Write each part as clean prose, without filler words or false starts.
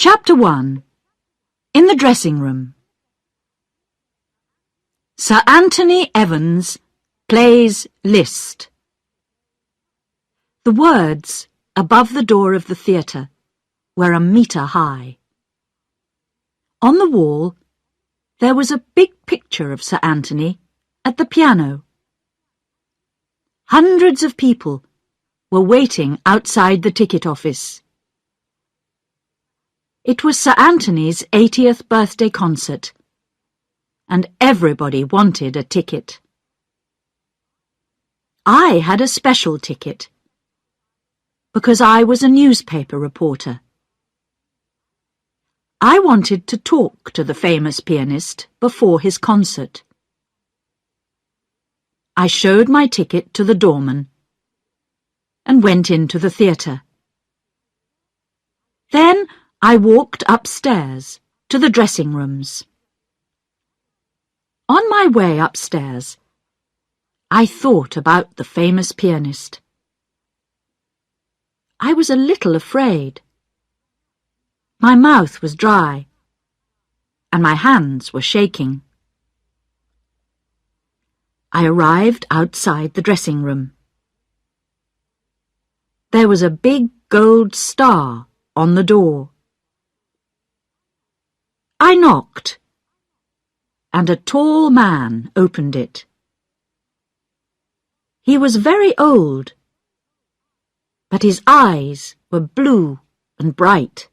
Chapter 1. In the dressing room. Sir Anthony Evans plays Liszt. The words above the door of the theatre were a metre high. On the wall there was a big picture of Sir Anthony at the piano. Hundreds of people were waiting outside the ticket office. It was Sir Anthony's 80th birthday concert, and everybody wanted a ticket. I had a special ticket, because I was a newspaper reporter. I wanted to talk to the famous pianist before his concert. I showed my ticket to the doorman and went into the theatre. Then I walked upstairs to the dressing rooms. On my way upstairs, I thought about the famous pianist. I was a little afraid. My mouth was dry, and my hands were shaking. I arrived outside the dressing room. There was a big gold star on the door. I knocked, and a tall man opened it. He was very old, but his eyes were blue and bright.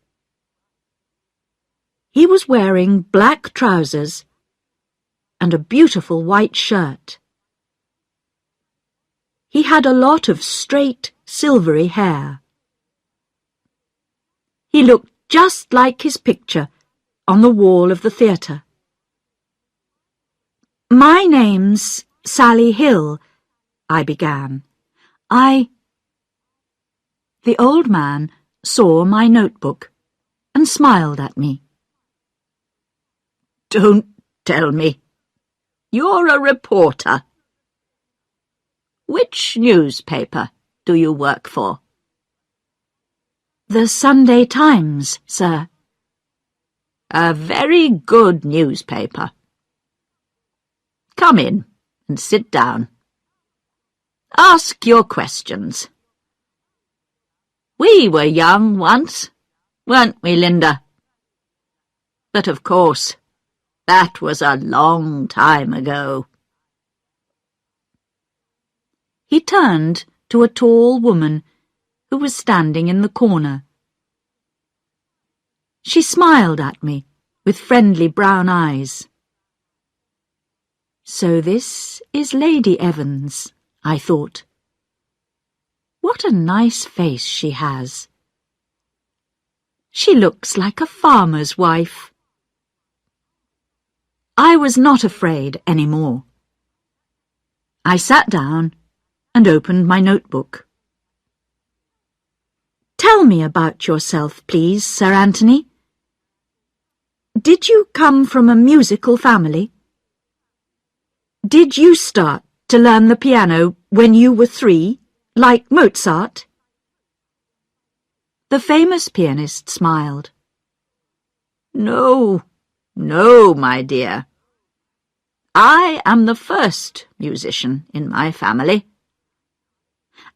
He was wearing black trousers and a beautiful white shirt. He had a lot of straight, silvery hair. He looked just like his picture on the wall of the theatre. "My name's Sally Hill," I began. The old man saw my notebook and smiled at me. "Don't tell me. You're a reporter. Which newspaper do you work for?" "The Sunday Times, sir." "A very good newspaper. Come in and sit down. Ask your questions. We were young once, weren't we, Linda? But of course, that was a long time ago." He turned to a tall woman who was standing in the corner. She smiled at me with friendly brown eyes. "So this is Lady Evans," I thought. "What a nice face she has. She looks like a farmer's wife." I was not afraid any more. I sat down and opened my notebook. "Tell me about yourself, please, Sir Anthony. Did you come from a musical family? Did you start to learn the piano when you were 3, like Mozart?" The famous pianist smiled. No, my dear. I am the first musician in my family.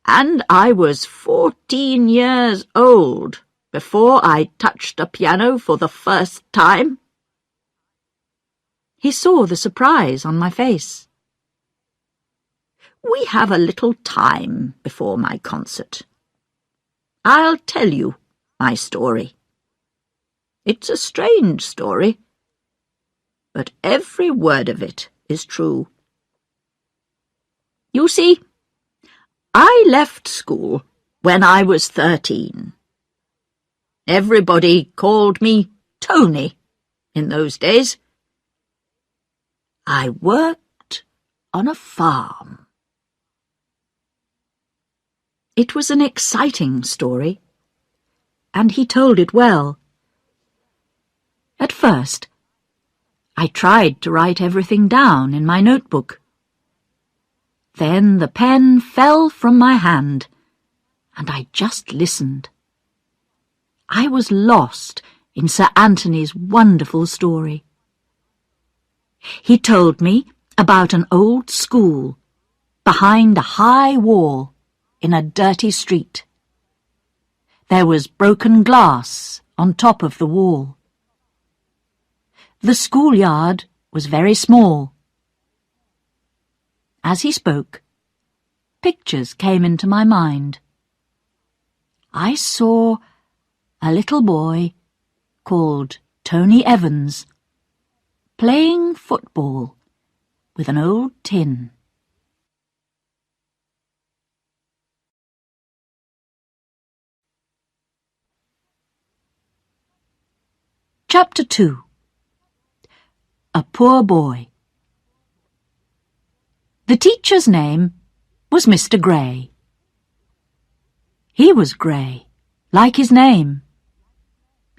And I was 14 years old before I touched a piano for the first time." He saw the surprise on my face. "We have a little time before my concert. I'll tell you my story. It's a strange story, but every word of it is true. You see, I left school when I was 13. Everybody called me Tony in those days. I worked on a farm." It was an exciting story, and he told it well. At first, I tried to write everything down in my notebook. Then the pen fell from my hand, and I just listened. I was lost in Sir Anthony's wonderful story. He told me about an old school behind a high wall in a dirty street. There was broken glass on top of the wall. The schoolyard was very small. As he spoke, pictures came into my mind. I saw a little boy called Tony Evans playing football with an old tin. Chapter 2. A Poor Boy. The teacher's name was Mr. Gray. He was grey, like his name.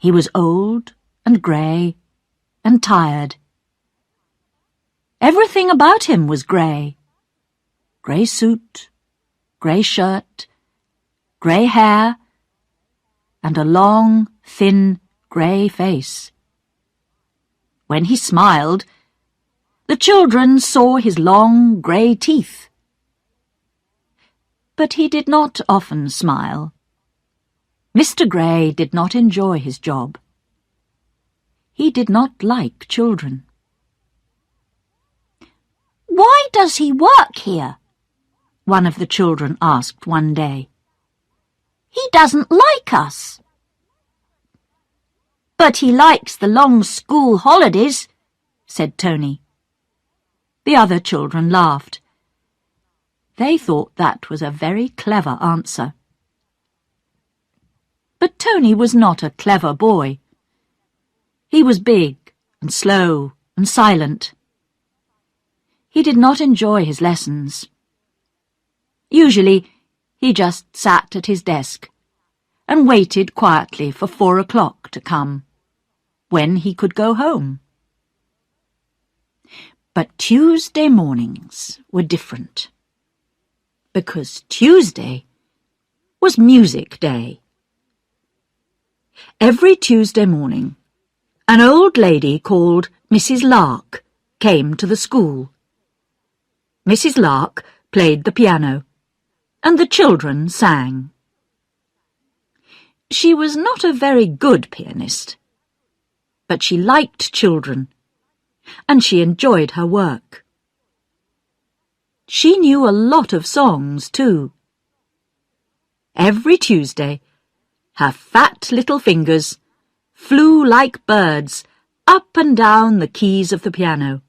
He was old and grey and tired. Everything about him was grey. Grey suit, grey shirt, grey hair, and a long, thin, grey face. When he smiled, the children saw his long, grey teeth. But he did not often smile. Mr. Gray did not enjoy his job. He did not like children. "Why does he work here?" one of the children asked one day. "He doesn't like us." "But he likes the long school holidays," said Tony. The other children laughed. They thought that was a very clever answer. But Tony was not a clever boy. He was big and slow and silent. He did not enjoy his lessons. Usually, he just sat at his desk and waited quietly for 4 o'clock to come, when he could go home. But Tuesday mornings were different, because Tuesday was music day. Every Tuesday morning, an old lady called Mrs. Lark came to the school. Mrs. Lark played the piano, and the children sang. She was not a very good pianist, but she liked children, and she enjoyed her work. She knew a lot of songs, too. Every Tuesday, her fat little fingers flew like birds up and down the keys of the piano.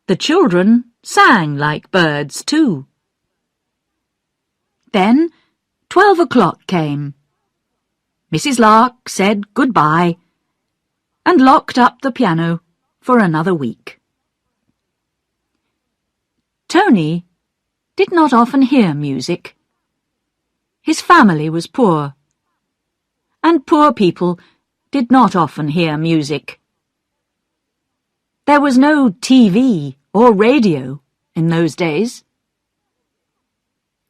The children sang like birds, too. Then 12 o'clock came. Mrs. Lark said goodbye and locked up the piano for another week. Tony did not often hear music. His family was poor, and poor people did not often hear music. There was no TV or radio in those days.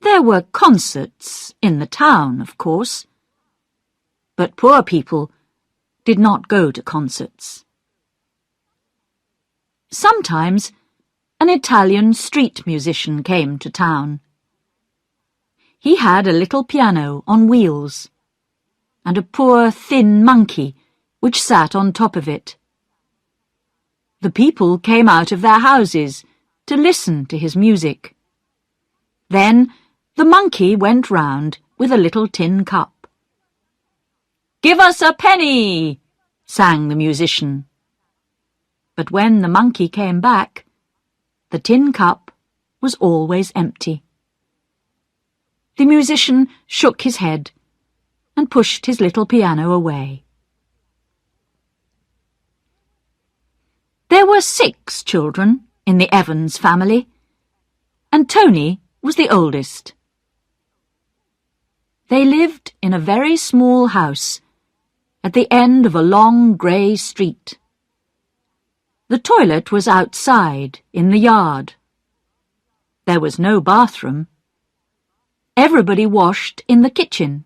There were concerts in the town, of course, but poor people did not go to concerts. Sometimes an Italian street musician came to town. He had a little piano on wheels, and a poor thin monkey which sat on top of it. The people came out of their houses to listen to his music. Then the monkey went round with a little tin cup. "Give us a penny!" sang the musician. But when the monkey came back, the tin cup was always empty. The musician shook his head and pushed his little piano away. There were 6 children in the Evans family, and Tony was the oldest. They lived in a very small house at the end of a long grey street. The toilet was outside in the yard. There was no bathroom. Everybody washed in the kitchen.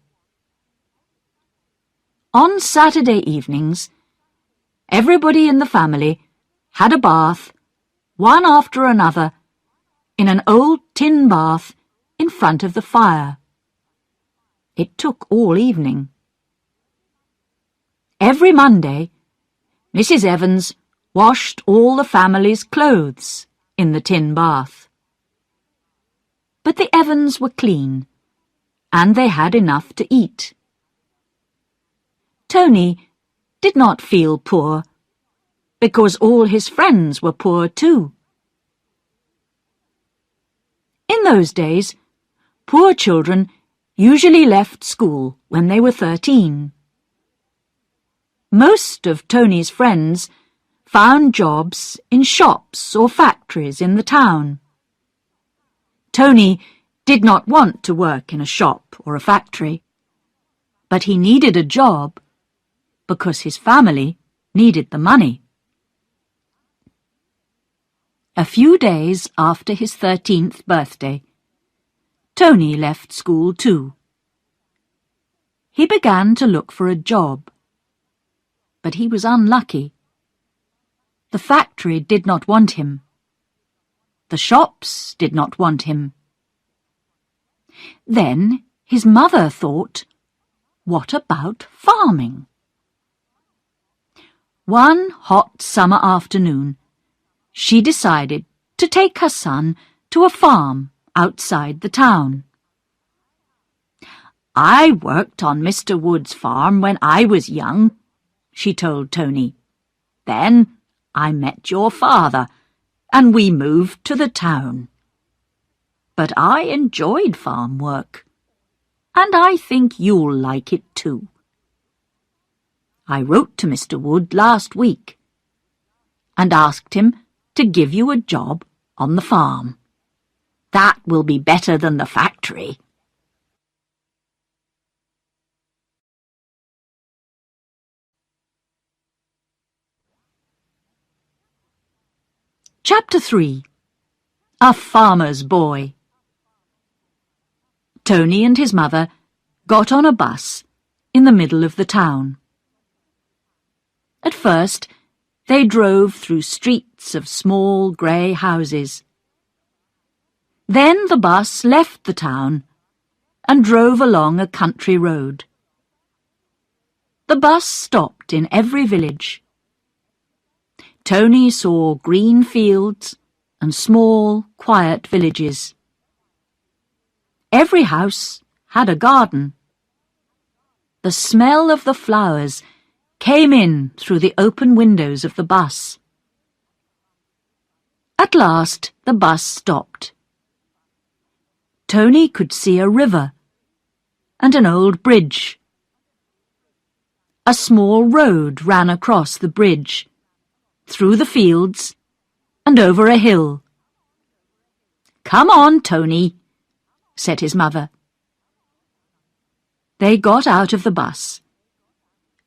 On Saturday evenings, everybody in the family had a bath, one after another, in an old tin bath in front of the fire. It took all evening. Every Monday, Mrs. Evans washed all the family's clothes in the tin bath. But the Evans were clean, and they had enough to eat. Tony did not feel poor, because all his friends were poor too. In those days, poor children usually left school when they were 13. Most of Tony's friends found jobs in shops or factories in the town. Tony did not want to work in a shop or a factory, but he needed a job because his family needed the money. A few days after his 13th birthday, Tony left school too. He began to look for a job, but he was unlucky. The factory did not want him. The shops did not want him. Then his mother thought, what about farming? One hot summer afternoon, she decided to take her son to a farm outside the town. "I worked on Mr. Wood's farm when I was young," she told Tony. "Then I met your father, and we moved to the town. But I enjoyed farm work, and I think you'll like it too. I wrote to Mr. Wood last week and asked him to give you a job on the farm. That will be better than the factory." Chapter 3. A Farmer's Boy. Tony and his mother got on a bus in the middle of the town. At first, they drove through streets of small grey houses. Then the bus left the town and drove along a country road. The bus stopped in every village. Tony saw green fields and small, quiet villages. Every house had a garden. The smell of the flowers came in through the open windows of the bus. At last the bus stopped. Tony could see a river and an old bridge. A small road ran across the bridge, through the fields and over a hill. "Come on, Tony," said his mother. They got out of the bus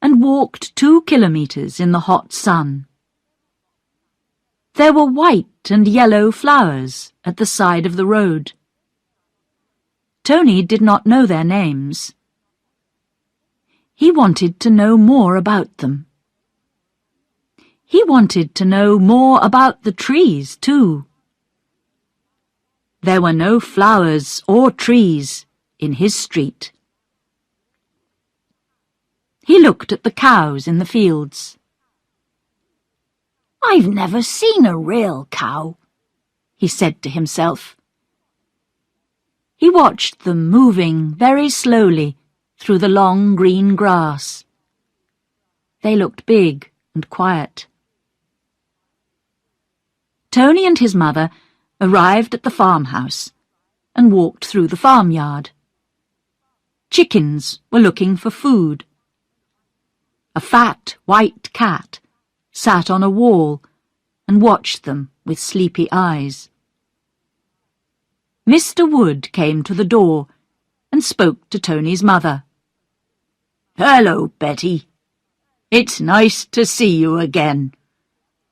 and walked 2 kilometres in the hot sun. There were white and yellow flowers at the side of the road. Tony did not know their names. He wanted to know more about them. He wanted to know more about the trees, too. There were no flowers or trees in his street. He looked at the cows in the fields. "I've never seen a real cow," he said to himself. He watched them moving very slowly through the long green grass. They looked big and quiet. Tony and his mother arrived at the farmhouse and walked through the farmyard. Chickens were looking for food. A fat white cat sat on a wall and watched them with sleepy eyes. Mr. Wood came to the door and spoke to Tony's mother. "Hello, Betty. It's nice to see you again.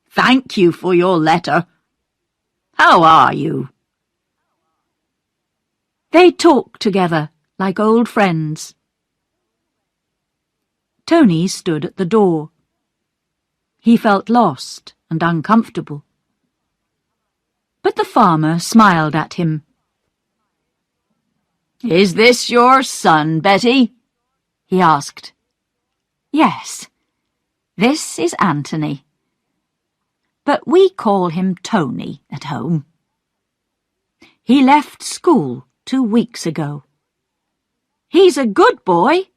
Thank you for your letter. How are you?" They talked together like old friends. Tony stood at the door. He felt lost and uncomfortable. But the farmer smiled at him. "Is this your son, Betty?" he asked. "Yes, this is Anthony. But we call him Tony at home. He left school 2 weeks ago. He's a good boy,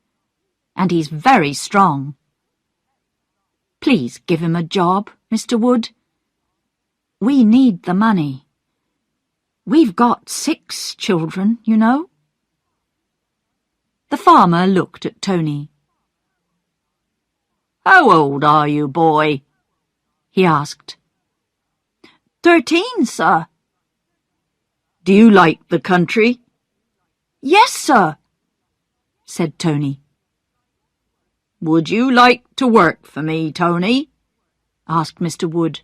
and he's very strong. Please give him a job, Mr. Wood. We need the money. We've got 6 children, you know." The farmer looked at Tony. "How old are you, boy?" he asked. 13, sir." "Do you like the country?" "Yes, sir," said Tony. "Would you like to work for me, Tony?" asked Mr. Wood.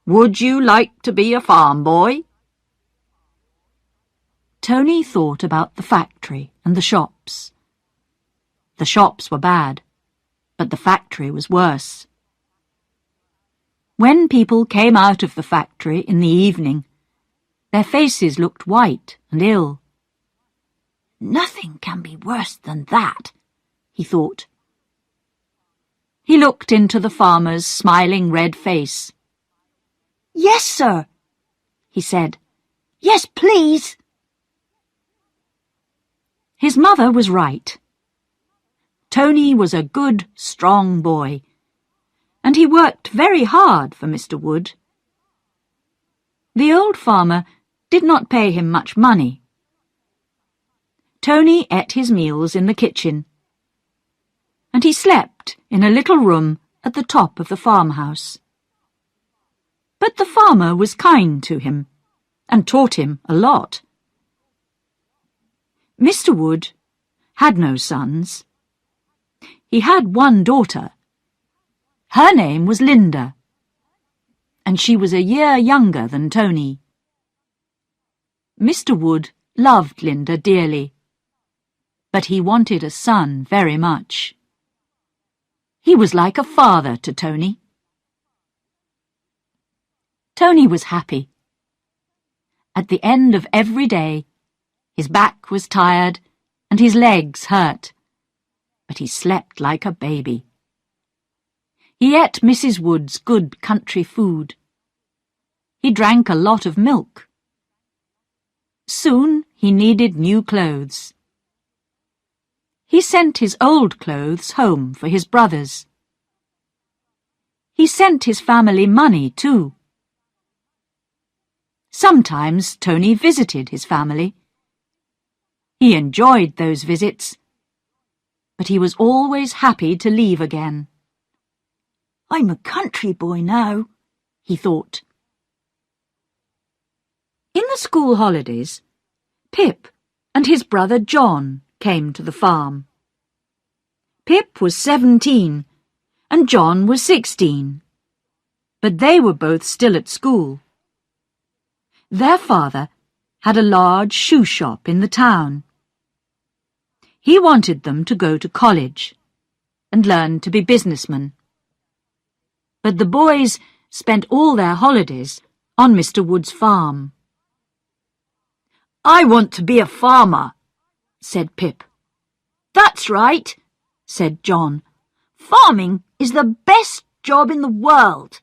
"Would you like to be a farm boy?" Tony thought about the factory and the shops. The shops were bad, but the factory was worse. When people came out of the factory in the evening, their faces looked white and ill. "Nothing can be worse than that," he thought. He looked into the farmer's smiling red face. "Yes, sir," he said. "Yes, please." His mother was right. Tony was a good, strong boy, and he worked very hard for Mr. Wood. The old farmer did not pay him much money. Tony ate his meals in the kitchen, and he slept in a little room at the top of the farmhouse. But the farmer was kind to him and taught him a lot. Mr. Wood had no sons. He had one daughter. Her name was Linda, and she was a year younger than Tony. Mr. Wood loved Linda dearly, but he wanted a son very much. He was like a father to Tony. Tony was happy. At the end of every day, his back was tired and his legs hurt, but he slept like a baby. He ate Mrs. Wood's good country food. He drank a lot of milk. Soon he needed new clothes. He sent his old clothes home for his brothers. He sent his family money too. Sometimes Tony visited his family. He enjoyed those visits, but he was always happy to leave again. "I'm a country boy now," he thought. In the school holidays, Pip and his brother John came to the farm. Pip was 17 and John was 16, but they were both still at school. Their father had a large shoe shop in the town. He wanted them to go to college and learn to be businessmen. But the boys spent all their holidays on Mr. Wood's farm. "I want to be a farmer," said Pip. "That's right," said John. "Farming is the best job in the world."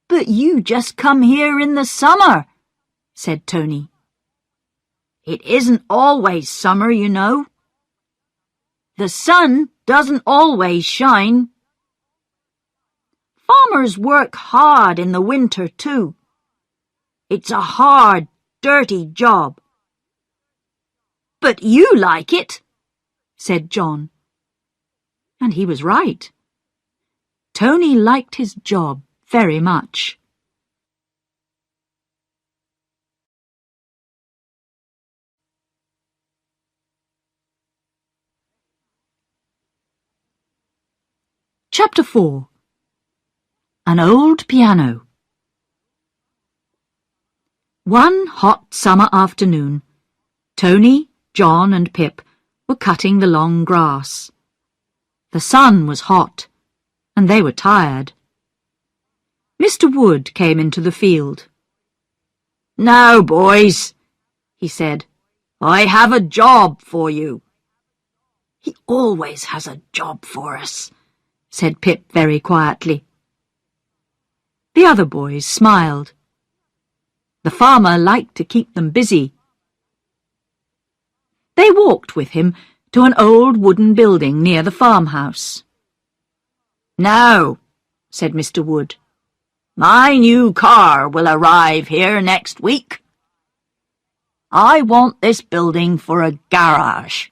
"But you just come here in the summer," said Tony. "It isn't always summer, you know. The sun doesn't always shine. Farmers work hard in the winter, too. It's a hard, dirty job." "But you like it," said John. And he was right. Tony liked his job very much. Chapter 4. An Old Piano. One hot summer afternoon, Tony, John and Pip were cutting the long grass. The sun was hot, and they were tired. Mr. Wood came into the field. "Now, boys," he said, "I have a job for you." "He always has a job for us," said Pip very quietly. The other boys smiled. The farmer liked to keep them busy. They walked with him to an old wooden building near the farmhouse. "Now," said Mr. Wood, "my new car will arrive here next week. I want this building for a garage.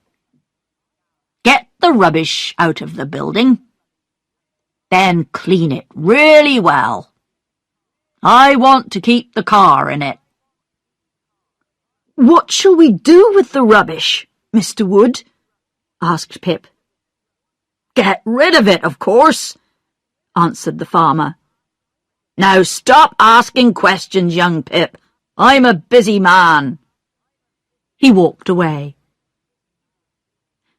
Get the rubbish out of the building, then clean it really well. I want to keep the car in it." "What shall we do with the rubbish, Mr. Wood?" asked Pip. "Get rid of it, of course," answered the farmer. "Now stop asking questions, young Pip. I'm a busy man." He walked away.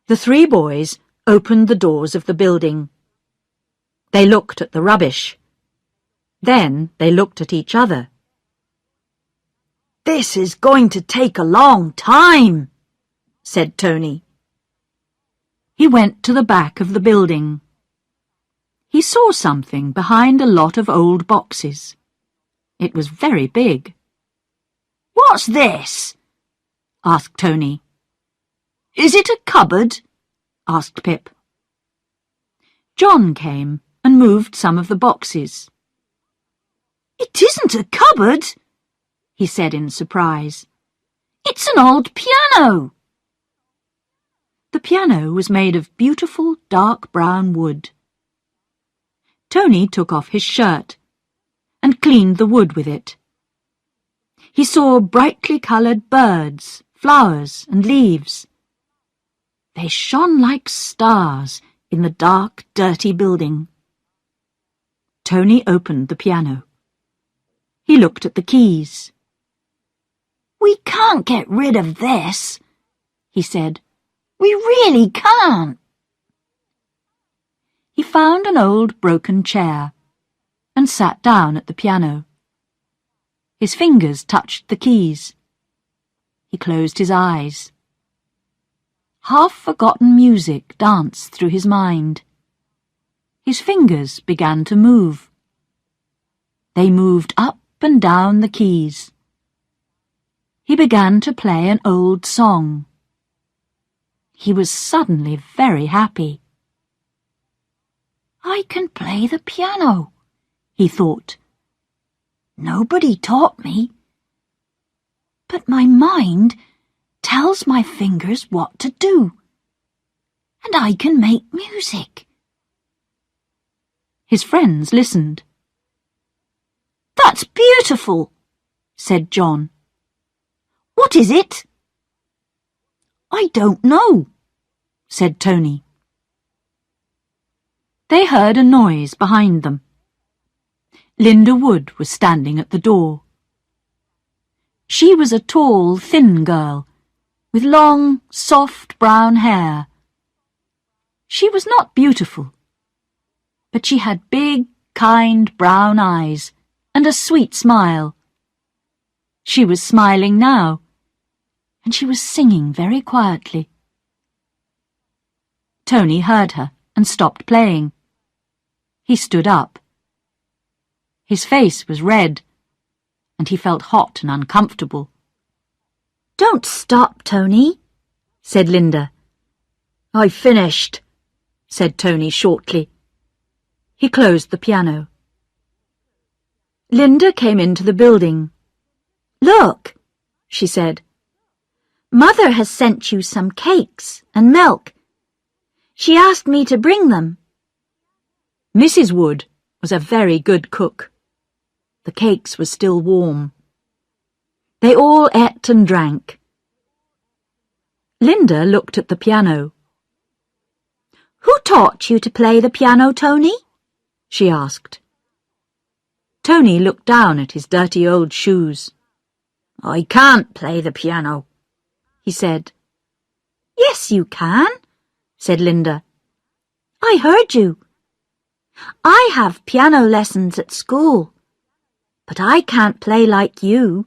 The three boys opened the doors of the building. They looked at the rubbish. Then they looked at each other. "This is going to take a long time," said Tony. He went to the back of the building. He saw something behind a lot of old boxes. It was very big. "What's this?" asked Tony. "Is it a cupboard?" asked Pip. John came and moved some of the boxes. "It isn't a cupboard," he said in surprise. "It's an old piano." The piano was made of beautiful dark brown wood. Tony took off his shirt and cleaned the wood with it. He saw brightly coloured birds, flowers and leaves. They shone like stars in the dark, dirty building. Tony opened the piano. He looked at the keys. "We can't get rid of this," he said. "We really can't." He found an old broken chair and sat down at the piano. His fingers touched the keys. He closed his eyes. Half-forgotten music danced through his mind. His fingers began to move. They moved up and down the keys. He began to play an old song. He was suddenly very happy. "I can play the piano," he thought. "Nobody taught me, but my mind tells my fingers what to do, and I can make music." His friends listened. "That's beautiful," said John. "What is it?" "I don't know," said Tony. They heard a noise behind them. Linda Wood was standing at the door. She was a tall, thin girl with long, soft brown hair. She was not beautiful, but she had big, kind brown eyes and a sweet smile. She was smiling now, and she was singing very quietly. Tony heard her and stopped playing. He stood up. His face was red, and he felt hot and uncomfortable. "Don't stop, Tony," said Linda. "I've finished," said Tony shortly. He closed the piano. Linda came into the building. "Look," she said. "Mother has sent you some cakes and milk. She asked me to bring them." Mrs. Wood was a very good cook. The cakes were still warm. They all ate and drank. Linda looked at the piano. "Who taught you to play the piano, Tony?" she asked. Tony looked down at his dirty old shoes. "I can't play the piano," he said. Yes, you can, said Linda. I heard you. I have piano lessons at school, but I can't play like you.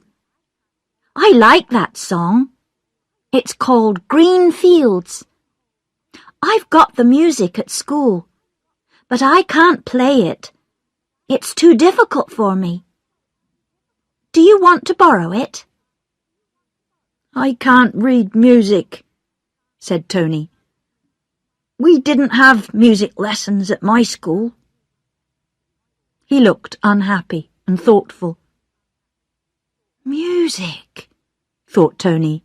I like that song. It's called Green Fields. I've got the music at school, but I can't play it. It's too difficult for me. Do you want to borrow it? I can't read music, said Tony. We didn't have music lessons at my school. He looked unhappy and thoughtful. Music, thought Tony.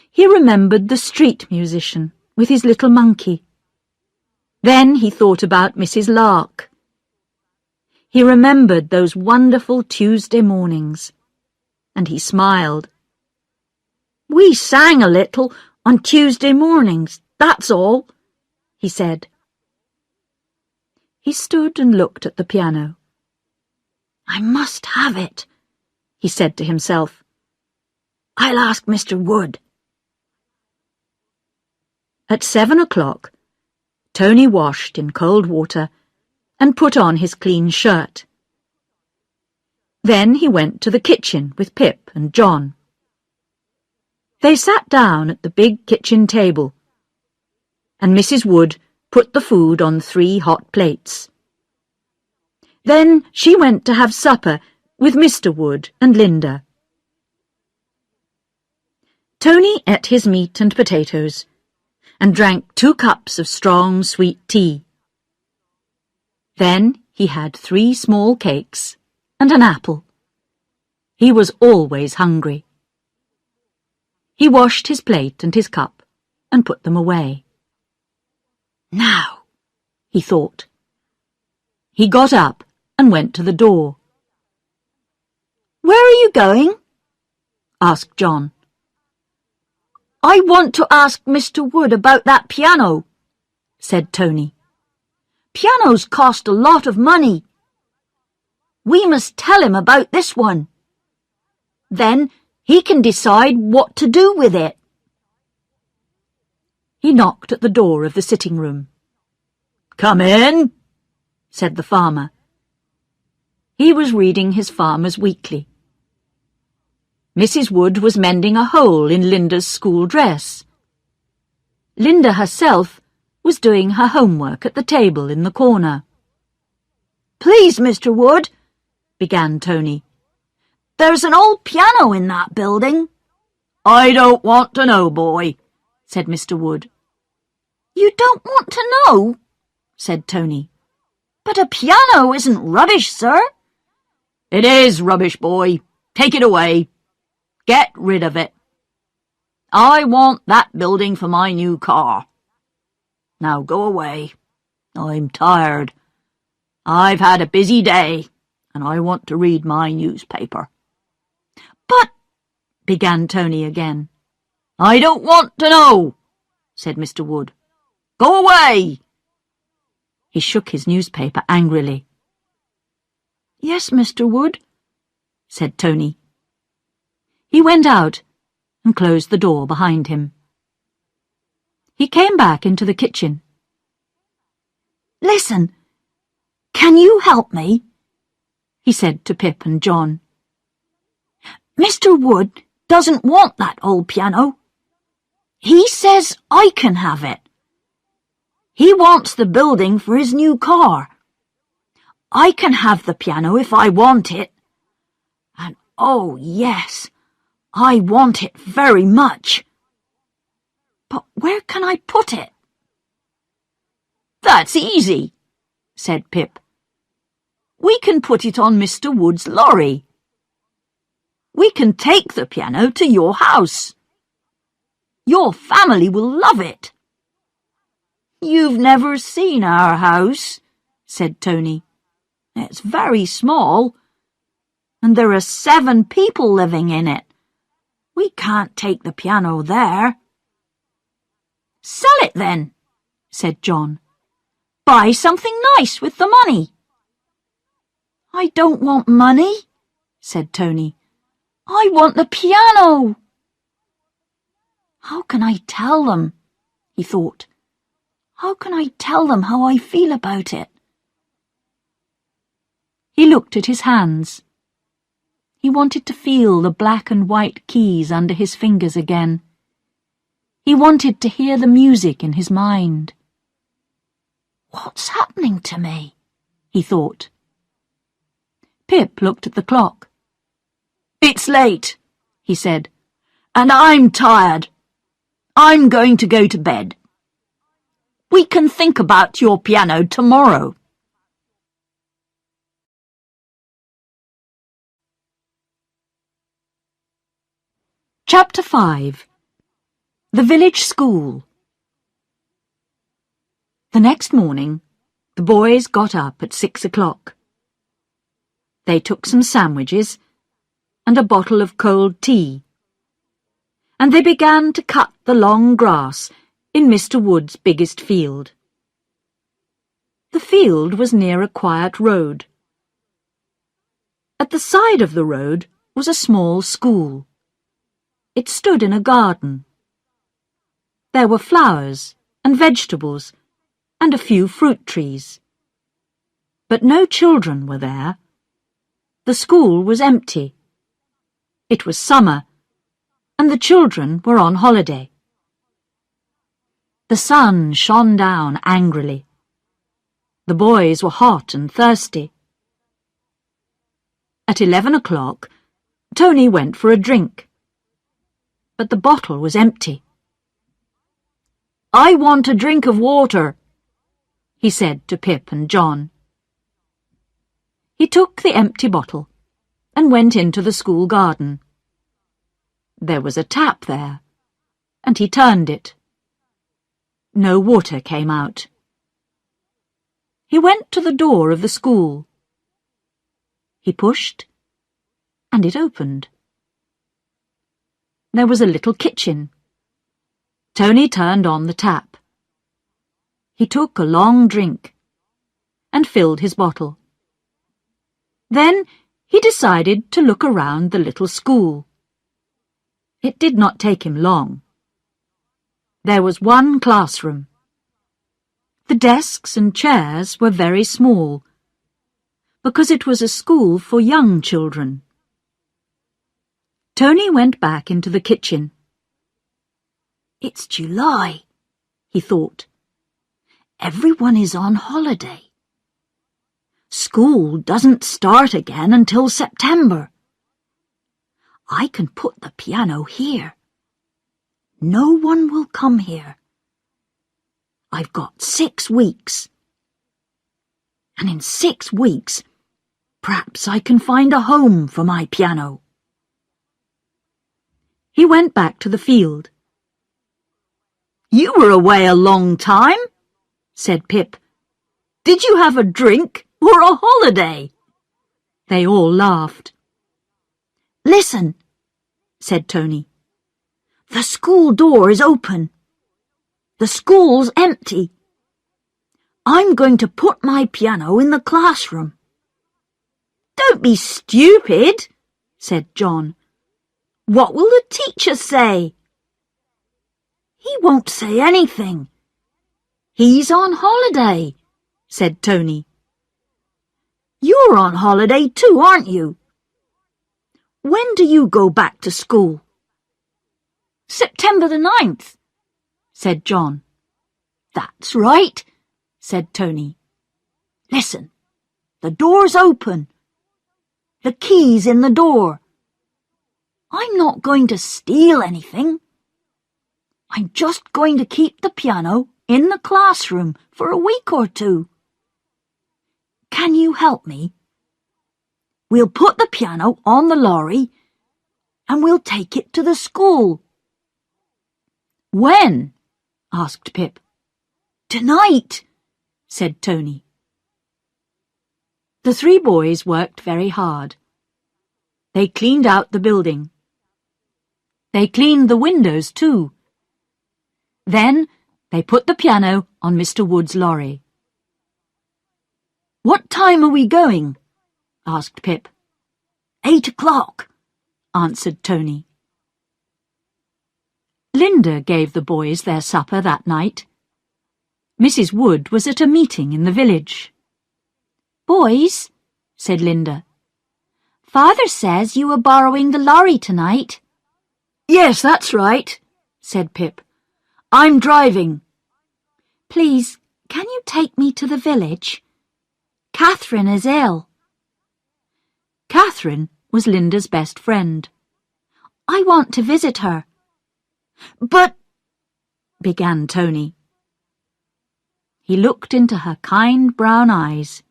He remembered the street musician with his little monkey. Then he thought about Mrs. Lark. He remembered those wonderful Tuesday mornings, and he smiled. We sang a little on Tuesday mornings, that's all, he said. He stood and looked at the piano. I must have it, he said to himself. I'll ask Mr. Wood. At 7 o'clock, Tony washed in cold water and put on his clean shirt. Then he went to the kitchen with Pip and John. They sat down at the big kitchen table, and Mrs. Wood put the food on 3 hot plates. Then she went to have supper with Mr. Wood and Linda. Tony ate his meat and potatoes and drank 2 cups of strong sweet tea. Then he had 3 small cakes and an apple. He was always hungry. He washed his plate and his cup and put them away. Now, he thought. He got up and went to the door. Where are you going? asked John. I want to ask Mr. Wood about that piano, said Tony. Pianos cost a lot of money. We must tell him about this one. Then he can decide what to do with it. He knocked at the door of the sitting room. Come in, said the farmer. He was reading his Farmer's Weekly. Mrs. Wood was mending a hole in Linda's school dress. Linda herself was doing her homework at the table in the corner. Please, Mr. Wood, began Tony. There's an old piano in that building. I don't want to know, boy, said Mr. Wood. You don't want to know? Said Tony. But a piano isn't rubbish, sir. It is rubbish, boy. Take it away. Get rid of it. I want that building for my new car. Now go away. I'm tired. I've had a busy day, and I want to read my newspaper. But, began Tony again. I don't want to know, said Mr. Wood. Go away. He shook his newspaper angrily. Yes, Mr. Wood, said Tony. He went out and closed the door behind him. He came back into the kitchen. Listen, can you help me? He said to Pip and John. Mr. Wood doesn't want that old piano. He says I can have it. He wants the building for his new car. I can have the piano if I want it. And oh, yes, I want it very much. But where can I put it? That's easy, said Pip. We can put it on Mr. Wood's lorry. We can take the piano to your house. Your family will love it. You've never seen our house, said Tony. It's very small, and there are 7 people living in it. We can't take the piano there. Sell it then, said John. Buy something nice with the money. I don't want money, said Tony. I want the piano. How can I tell them? He thought. How can I tell them how I feel about it? He looked at his hands. He wanted to feel the black and white keys under his fingers again. He wanted to hear the music in his mind. What's happening to me? He thought. Pip looked at the clock. It's late, he said, and I'm tired. I'm going to go to bed. We can think about your piano tomorrow. Chapter 5. The Village School. The next morning, the boys got up at 6 o'clock. They took some sandwiches and a bottle of cold tea, and they began to cut the long grass in Mr. Wood's biggest field. The field was near a quiet road. At the side of the road was a small school. It stood in a garden. There were flowers and vegetables and a few fruit trees. But no children were there. The school was empty. It was summer, and the children were on holiday. The sun shone down angrily. The boys were hot and thirsty. At 11 o'clock, Tony went for a drink. But the bottle was empty. I want a drink of water, he said to Pip and John. He took the empty bottle and went into the school garden. There was a tap there, and he turned it. No water came out. He went to the door of the school. He pushed, and it opened. There was a little kitchen. Tony turned on the tap. He took a long drink and filled his bottle. Then he decided to look around the little school. It did not take him long. There was one classroom. The desks and chairs were very small, because it was a school for young children. Tony went back into the kitchen. It's July, he thought. Everyone is on holiday. School doesn't start again until September. I can put the piano here. No one will come here. I've got 6 weeks. And in 6 weeks, perhaps I can find a home for my piano. He went back to the field. You were away a long time, said Pip. Did you have a drink or a holiday? They all laughed. Listen, said Tony. The school door is open. The school's empty. I'm going to put my piano in the classroom. Don't be stupid, said John. What will the teacher say? He won't say anything. He's on holiday, said Tony. You're on holiday too, aren't you? When do you go back to school? September the 9th, said John. That's right, said Tony. Listen, the door's open. The key's in the door. I'm not going to steal anything. I'm just going to keep the piano in the classroom for a week or 2. Can you help me? We'll put the piano on the lorry and we'll take it to the school. When? asked Pip. Tonight, said Tony. The 3 boys worked very hard. They cleaned out the building. They cleaned the windows too. Then they put the piano on Mr. Wood's lorry. What time are we going? asked Pip. 8 o'clock, answered Tony. Linda gave the boys their supper that night. Mrs. Wood was at a meeting in the village. "Boys," said Linda, "Father says you were borrowing the lorry tonight." "Yes, that's right," said Pip. "I'm driving." "Please, can you take me to the village? Catherine is ill." Catherine was Linda's best friend. "I want to visit her." "But—" began Tony. He looked into her kind brown eyes,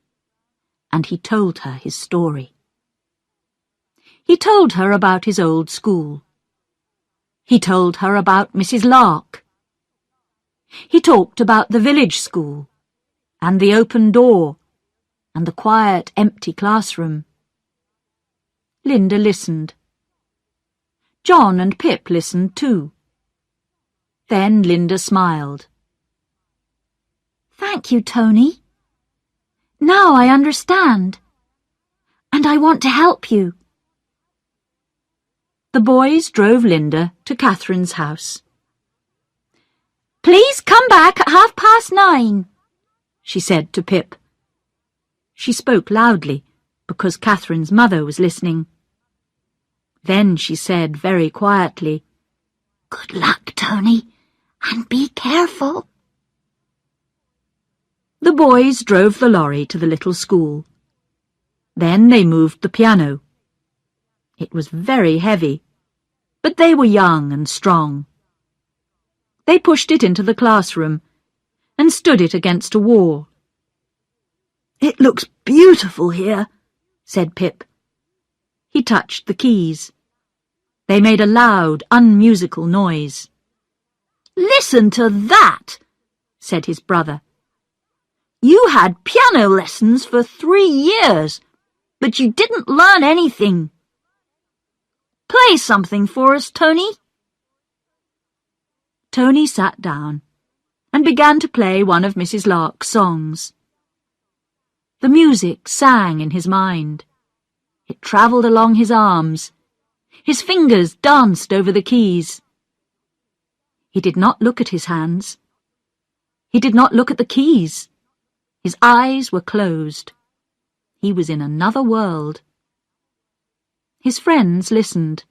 and he told her his story. He told her about his old school. He told her about Mrs. Lark. He talked about the village school, and the open door, and the quiet, empty classroom. Linda listened. John and Pip listened too. Then Linda smiled. "Thank you, Tony. Now I understand. And I want to help you." The boys drove Linda to Catherine's house. "Please come back at 9:30, she said to Pip. She spoke loudly because Catherine's mother was listening. Then she said very quietly, "Good luck, Tony, and be careful." The boys drove the lorry to the little school. Then they moved the piano. It was very heavy, but they were young and strong. They pushed it into the classroom and stood it against a wall. "It looks beautiful here," said Pip. He touched the keys. They made a loud, unmusical noise. "Listen to that," said his brother. "You had piano lessons for 3 years, but you didn't learn anything. Play something for us, Tony." Tony sat down and began to play one of Mrs. Lark's songs. The music sang in his mind. It travelled along his arms. His fingers danced over the keys. He did not look at his hands. He did not look at the keys. His eyes were closed. He was in another world. His friends listened.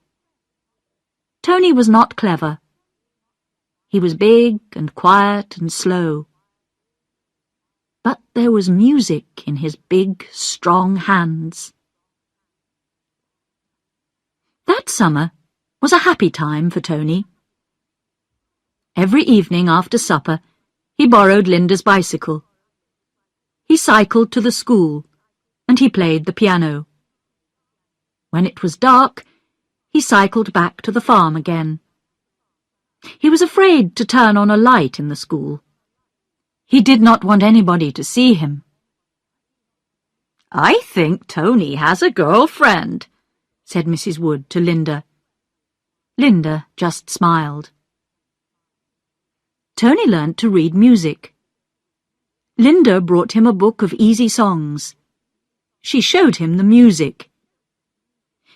Tony was not clever. He was big and quiet and slow. But there was music in his big, strong hands. That summer was a happy time for Tony. Every evening after supper, he borrowed Linda's bicycle. He cycled to the school, and he played the piano. When it was dark, he cycled back to the farm again. He was afraid to turn on a light in the school. He did not want anybody to see him. "I think Tony has a girlfriend," said Mrs. Wood to Linda. Linda just smiled. Tony learnt to read music. Linda brought him a book of easy songs. She showed him the music.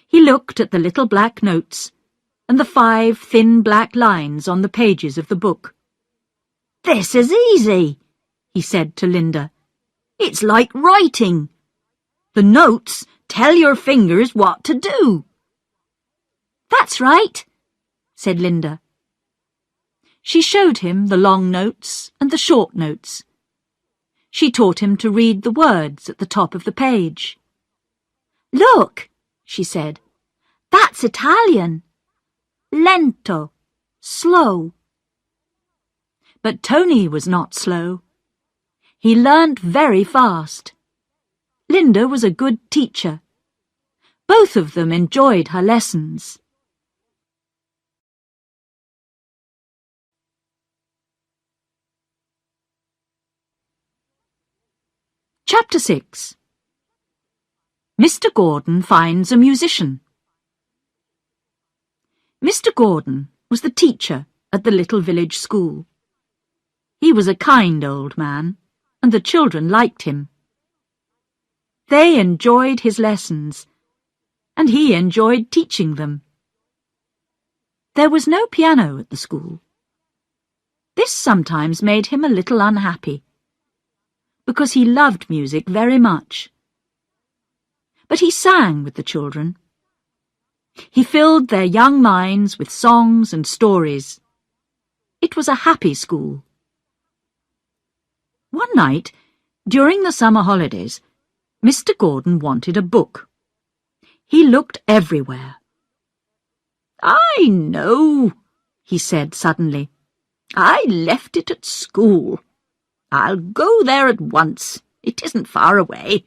He looked at the little black notes and the 5 thin black lines on the pages of the book. "This is easy," he said to Linda. "It's like writing. The notes tell your fingers what to do." "That's right," said Linda. She showed him the long notes and the short notes. She taught him to read the words at the top of the page. "Look," she said, "that's Italian. Lento, slow." But Tony was not slow. He learnt very fast. Linda was a good teacher. Both of them enjoyed her lessons. Chapter 6. Mr. Gordon finds a musician. Mr. Gordon was the teacher at the little village school. He was a kind old man, and the children liked him. They enjoyed his lessons, and he enjoyed teaching them. There was no piano at the school. This sometimes made him a little unhappy, because he loved music very much. But he sang with the children. He filled their young minds with songs and stories. It was a happy school. One night, during the summer holidays, Mr. Gordon wanted a book. He looked everywhere. "I know," he said suddenly. "I left it at school. I'll go there at once. It isn't far away."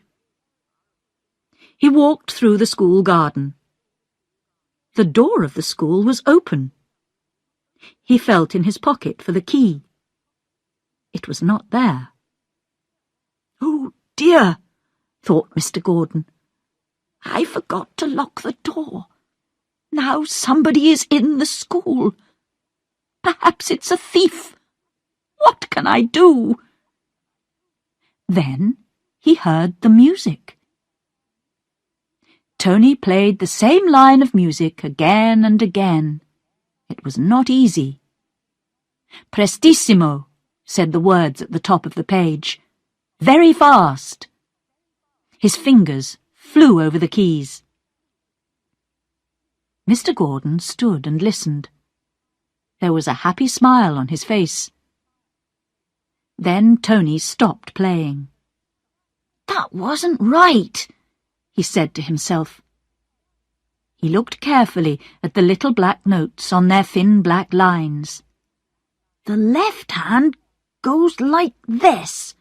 He walked through the school garden. The door of the school was open. He felt in his pocket for the key. It was not there. "Oh dear," thought Mr. Gordon. "I forgot to lock the door. Now somebody is in the school. Perhaps it's a thief. What can I do?" Then he heard the music. Tony played the same line of music again and again. It was not easy. "Prestissimo," said the words at the top of the page. "Very fast." His fingers flew over the keys. Mr. Gordon stood and listened. There was a happy smile on his face. Then Tony stopped playing. "That wasn't right," he said to himself. He looked carefully at the little black notes on their thin black lines. "The left hand goes like this."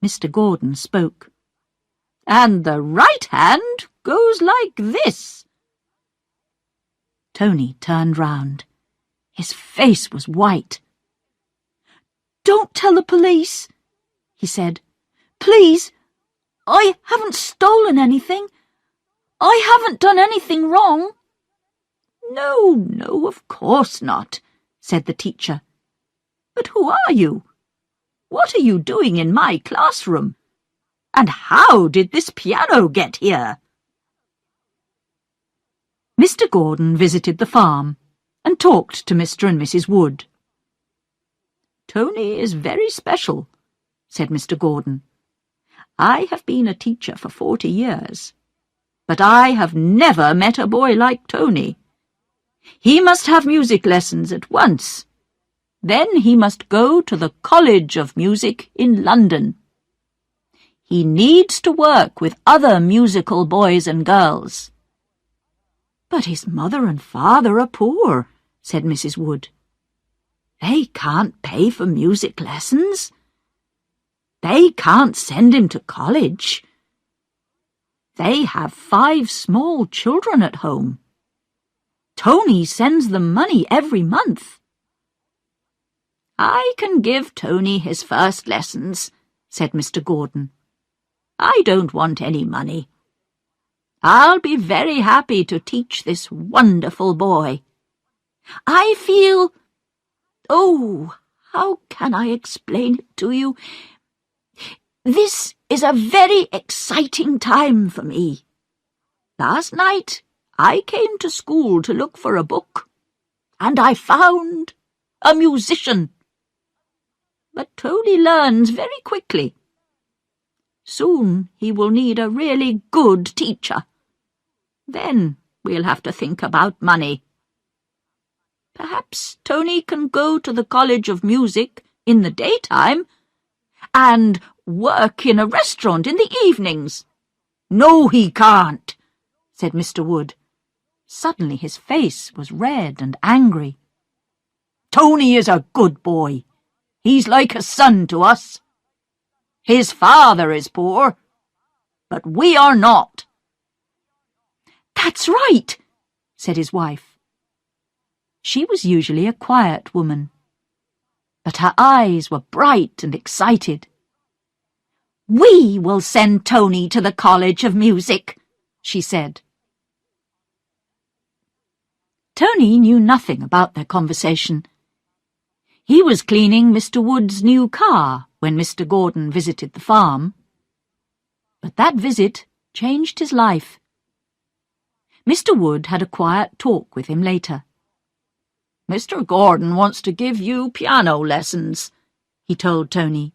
Mr. Gordon spoke. "And the right hand goes like this." Tony turned round. His face was white. "Don't tell the police," he said. "Please, I haven't stolen anything. I haven't done anything wrong." No, of course not," said the teacher. "But who are you? What are you doing in my classroom? And how did this piano get here?" Mr. Gordon visited the farm and talked to Mr. and Mrs. Wood. "Tony is very special," said Mr. Gordon. "I have been a teacher for 40 years, but I have never met a boy like Tony. He must have music lessons at once. Then he must go to the College of Music in London. He needs to work with other musical boys and girls." "But his mother and father are poor," said Mrs. Wood. "They can't pay for music lessons. They can't send him to college. They have 5 small children at home. Tony sends them money every month." "I can give Tony his first lessons," said Mr. Gordon. "I don't want any money. I'll be very happy to teach this wonderful boy. I feel— oh, how can I explain it to you? This is a very exciting time for me. Last night I came to school to look for a book, and I found a musician. But Tony learns very quickly. Soon he will need a really good teacher. Then we'll have to think about money. Perhaps Tony can go to the College of Music in the daytime and work in a restaurant in the evenings." "No, he can't," said Mr. Wood. Suddenly his face was red and angry. "Tony is a good boy. He's like a son to us. His father is poor, but we are not." "That's right," said his wife. She was usually a quiet woman, but her eyes were bright and excited. "We will send Tony to the College of Music," she said. Tony knew nothing about their conversation. He was cleaning Mr. Wood's new car when Mr. Gordon visited the farm. But that visit changed his life. Mr. Wood had a quiet talk with him later. "Mr. Gordon wants to give you piano lessons," he told Tony.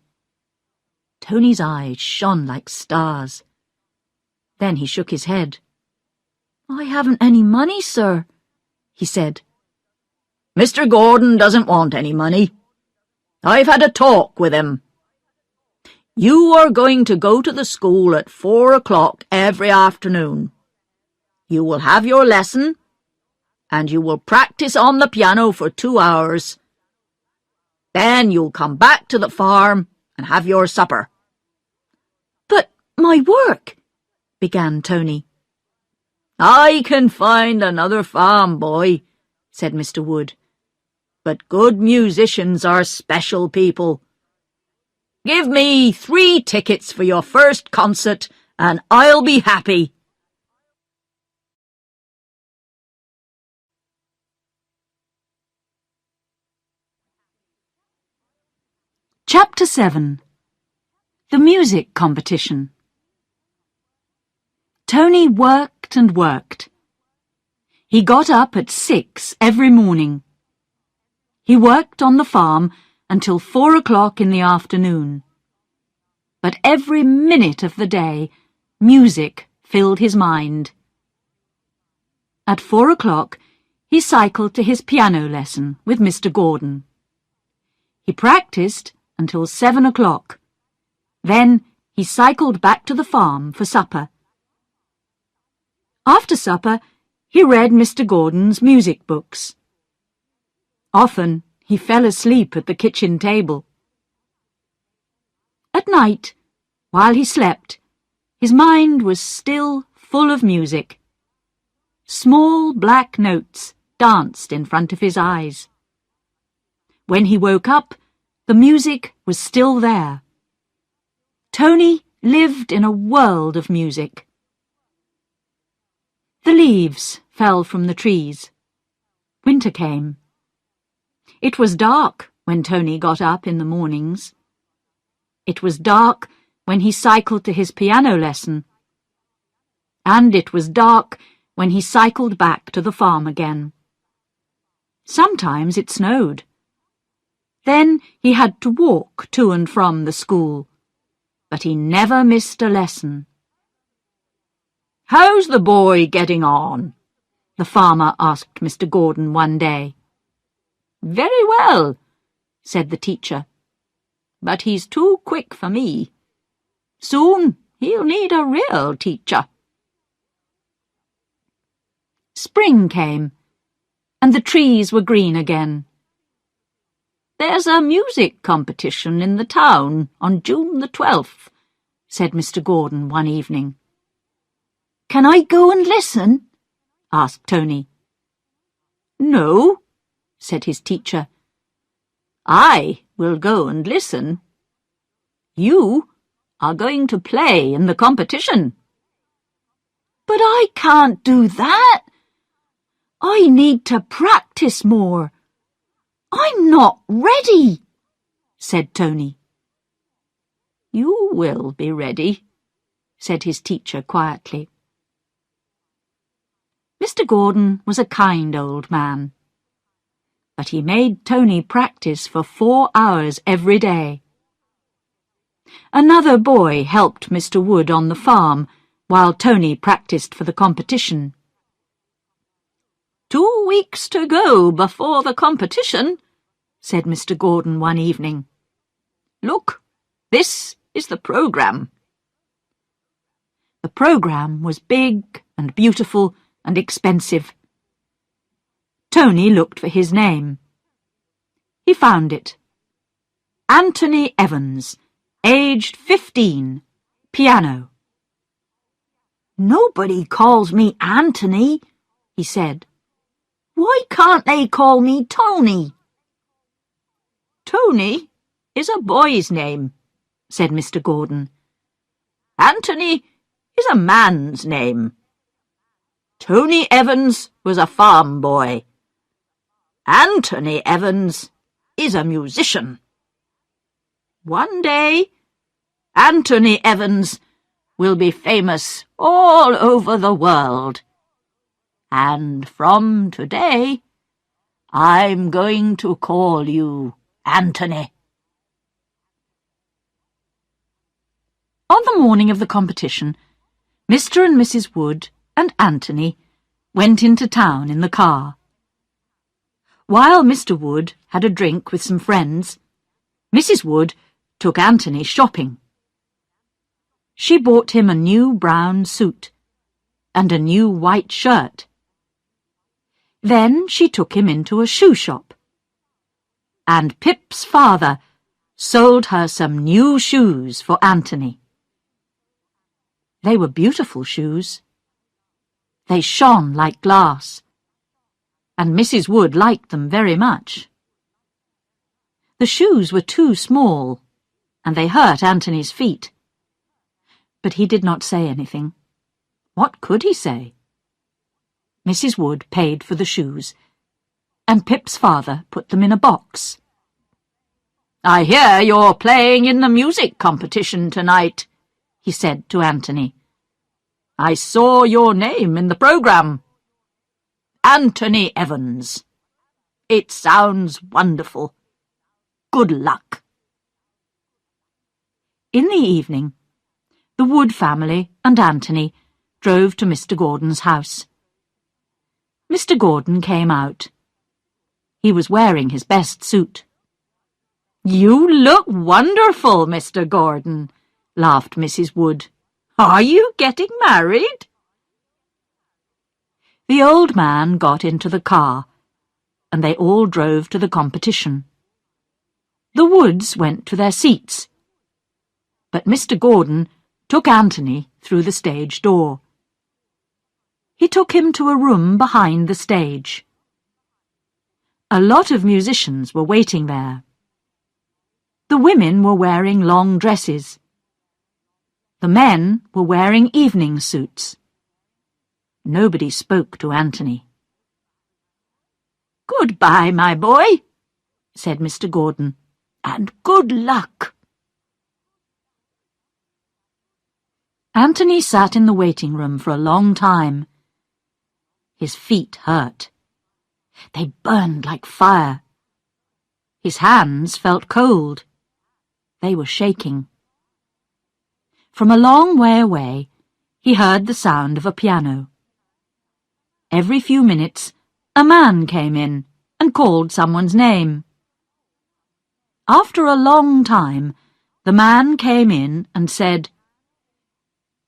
Tony's eyes shone like stars. Then he shook his head. "I haven't any money, sir," he said. "Mr. Gordon doesn't want any money. I've had a talk with him. You are going to go to the school at 4 o'clock every afternoon. You will have your lesson, and you will practice on the piano for 2 hours. Then you'll come back to the farm and have your supper." "But my work," began Tony. "I can find another farm boy," said Mr. Wood. "But good musicians are special people. Give me 3 tickets for your first concert, and I'll be happy." Chapter 7. The Music Competition. Tony worked and worked. He got up at 6 every morning. He worked on the farm until 4 o'clock in the afternoon. But every minute of the day, music filled his mind. At 4 o'clock, he cycled to his piano lesson with Mr. Gordon. He practiced until 7 o'clock. Then he cycled back to the farm for supper. After supper, he read Mr. Gordon's music books. Often he fell asleep at the kitchen table. At night, while he slept, his mind was still full of music. Small black notes danced in front of his eyes. When he woke up, the music was still there. Tony lived in a world of music. The leaves fell from the trees. Winter came. It was dark when Tony got up in the mornings. It was dark when he cycled to his piano lesson. And it was dark when he cycled back to the farm again. Sometimes it snowed. Then he had to walk to and from the school, but he never missed a lesson. "How's the boy getting on?" the farmer asked Mr. Gordon one day. "Very well," said the teacher. "But he's too quick for me. Soon he'll need a real teacher." Spring came, and the trees were green again. "There's a music competition in the town on June the 12th, said Mr. Gordon one evening. "Can I go and listen?" asked Tony. "No," said his teacher. "I will go and listen. You are going to play in the competition." "But I can't do that. I need to practice more. I'm not ready," said Tony. "You will be ready," said his teacher quietly. Mr. Gordon was a kind old man, but he made Tony practice for 4 hours every day. Another boy helped Mr. Wood on the farm while Tony practiced for the competition. 2 weeks to go before the competition, said Mr. Gordon one evening. "Look, this is the programme." The programme was big and beautiful and expensive. Tony looked for his name. He found it. Anthony Evans, aged 15, piano. "Nobody calls me Anthony," he said. "Why can't they call me Tony?" "Tony is a boy's name," said Mr. Gordon. "Anthony is a man's name. Tony Evans was a farm boy. Anthony Evans is a musician. One day, Anthony Evans will be famous all over the world." and from today I'm going to call you Anthony. On the morning of the competition, Mr. and Mrs. Wood and Anthony went into town in the car. While Mr. Wood had a drink with some friends, Mrs. Wood took Anthony shopping. She bought him a new brown suit and a new white shirt. Then she took him into a shoe shop. And Pip's father sold her some new shoes for Anthony. They were beautiful shoes. They shone like glass, and Mrs. Wood liked them very much. The shoes were too small, and they hurt Anthony's feet. But he did not say anything. What could he say? Mrs. Wood paid for the shoes, and Pip's father put them in a box. I hear you're playing in the music competition tonight, he said to Anthony. I saw your name in the programme. Anthony Evans. It sounds wonderful. Good luck. In the evening, the Wood family and Anthony drove to Mr. Gordon's house. Mr. Gordon came out. He was wearing his best suit. You look wonderful, Mr. Gordon, laughed Mrs. Wood. Are you getting married? The old man got into the car, and they all drove to the competition. The Woods went to their seats, but Mr. Gordon took Anthony through the stage door. He took him to a room behind the stage. A lot of musicians were waiting there. The women were wearing long dresses. The men were wearing evening suits. Nobody spoke to Anthony. Goodbye, my boy, said Mr. Gordon, and good luck. Anthony sat in the waiting room for a long time. His feet hurt. They burned like fire. His hands felt cold. They were shaking. From a long way away, he heard the sound of a piano. Every few minutes, a man came in and called someone's name. After a long time, the man came in and said,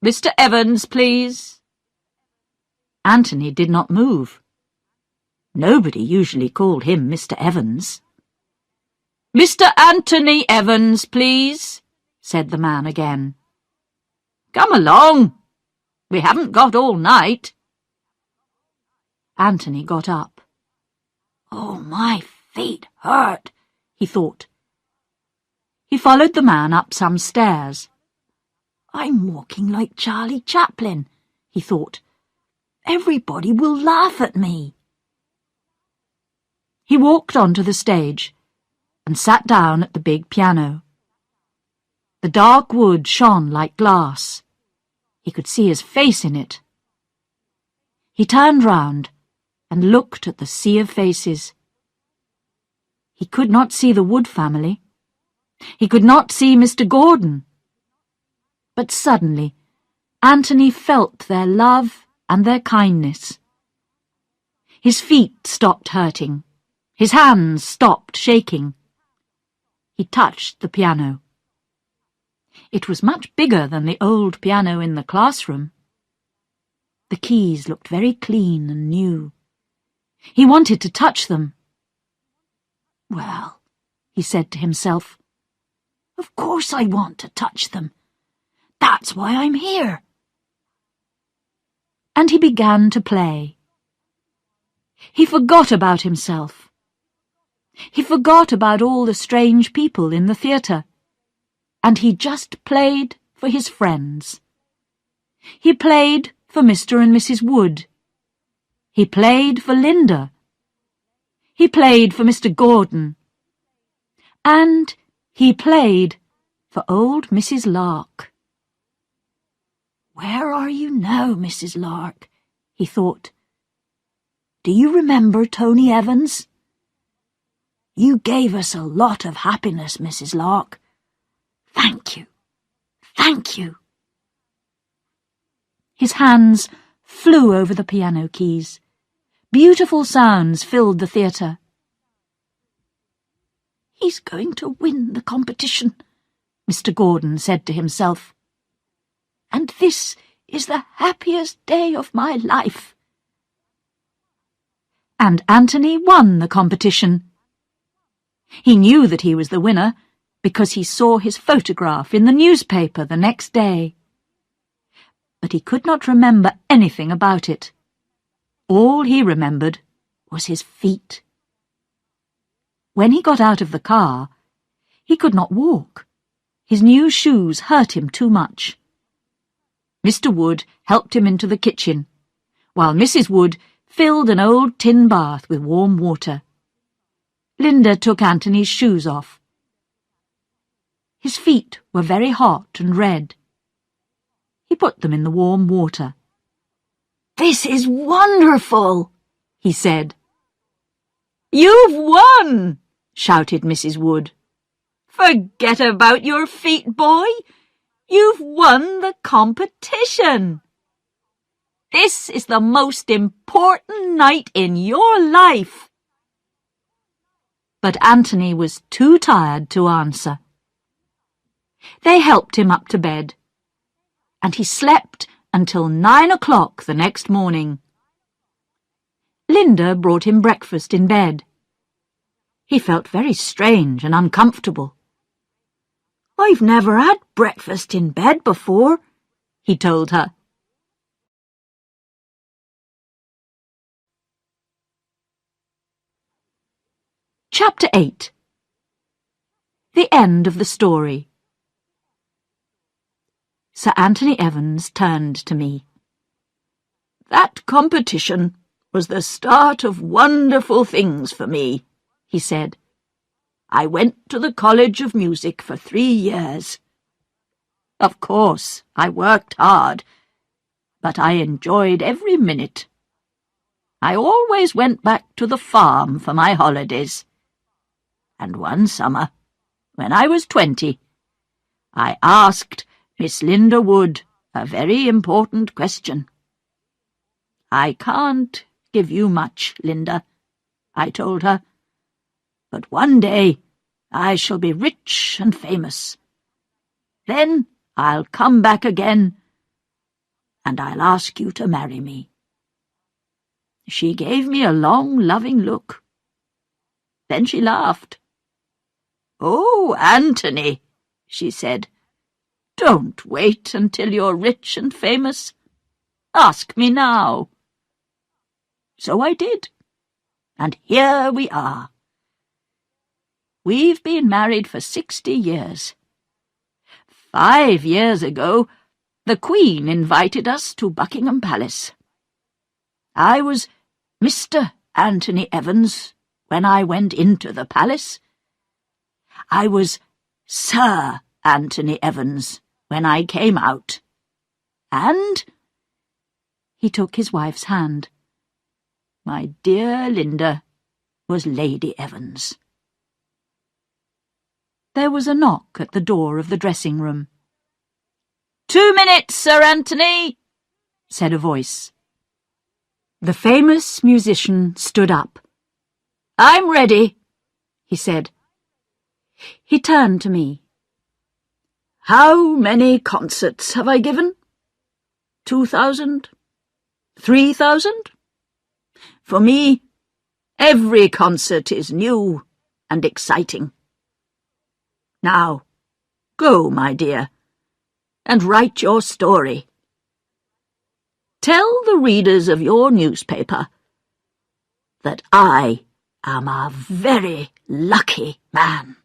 Mr. Evans, please. Anthony did not move. Nobody usually called him Mr. Evans. Mr. Anthony Evans, please, said the man again. Come along. We haven't got all night. Anthony got up. Oh, my feet hurt, he thought. He followed the man up some stairs. I'm walking like Charlie Chaplin, he thought. Everybody will laugh at me. He walked onto the stage and sat down at the big piano. The dark wood shone like glass. He could see his face in it. He turned round and looked at the sea of faces. He could not see the Wood family. He could not see Mr. Gordon. But suddenly, Anthony felt their love and their kindness. His feet stopped hurting. His hands stopped shaking. He touched the piano. It was much bigger than the old piano in the classroom. The keys looked very clean and new. He wanted to touch them. Well, he said to himself, of course I want to touch them. That's why I'm here. And he began to play. He forgot about himself. He forgot about all the strange people in the theatre. And he just played for his friends. He played for Mr. and Mrs. Wood. He played for Linda. He played for Mr. Gordon. And he played for old Mrs. Lark. Where are you now, Mrs. Lark? He thought. Do you remember Tony Evans? You gave us a lot of happiness, Mrs. Locke. Thank you. Thank you. His hands flew over the piano keys. Beautiful sounds filled the theatre. He's going to win the competition, Mr. Gordon said to himself. And this is the happiest day of my life. And Anthony won the competition. He knew that he was the winner because he saw his photograph in the newspaper the next day. But he could not remember anything about it. All he remembered was his feet. When he got out of the car, he could not walk. His new shoes hurt him too much. Mr. Wood helped him into the kitchen, while Mrs. Wood filled an old tin bath with warm water. Linda took Anthony's shoes off. His feet were very hot and red. He put them in the warm water. "This is wonderful," he said. "You've won!" shouted Mrs. Wood. "Forget about your feet, boy. You've won the competition. This is the most important night in your life." But Anthony was too tired to answer. They helped him up to bed, and he slept until 9 o'clock the next morning. Linda brought him breakfast in bed. He felt very strange and uncomfortable. "I've never had breakfast in bed before," he told her. Chapter 8. The end of the story. Sir Anthony Evans turned to me. "That competition was the start of wonderful things for me," he said. "I went to the College of Music for 3 years. Of course, I worked hard, but I enjoyed every minute. I always went back to the farm for my holidays. And one summer, when I was 20, I asked Miss Linda Wood a very important question. 'I can't give you much, Linda,' I told her, 'but one day I shall be rich and famous. Then I'll come back again, and I'll ask you to marry me.' She gave me a long, loving look. Then she laughed. 'Oh, Anthony,' she said, 'don't wait until you're rich and famous. Ask me now.' So I did, and here we are. We've been married for 60 years. 5 years ago, the Queen invited us to Buckingham Palace. I was Mr. Anthony Evans when I went into the palace. I was Sir Anthony Evans when I came out. And—" he took his wife's hand. "My dear Linda was Lady Evans." There was a knock at the door of the dressing-room. "2 minutes, Sir Anthony," said a voice. The famous musician stood up. "I'm ready," he said. He turned to me. "How many concerts have I given? 2,000? 3,000? For me, every concert is new and exciting. Now, go, my dear, and write your story. Tell the readers of your newspaper that I am a very lucky man."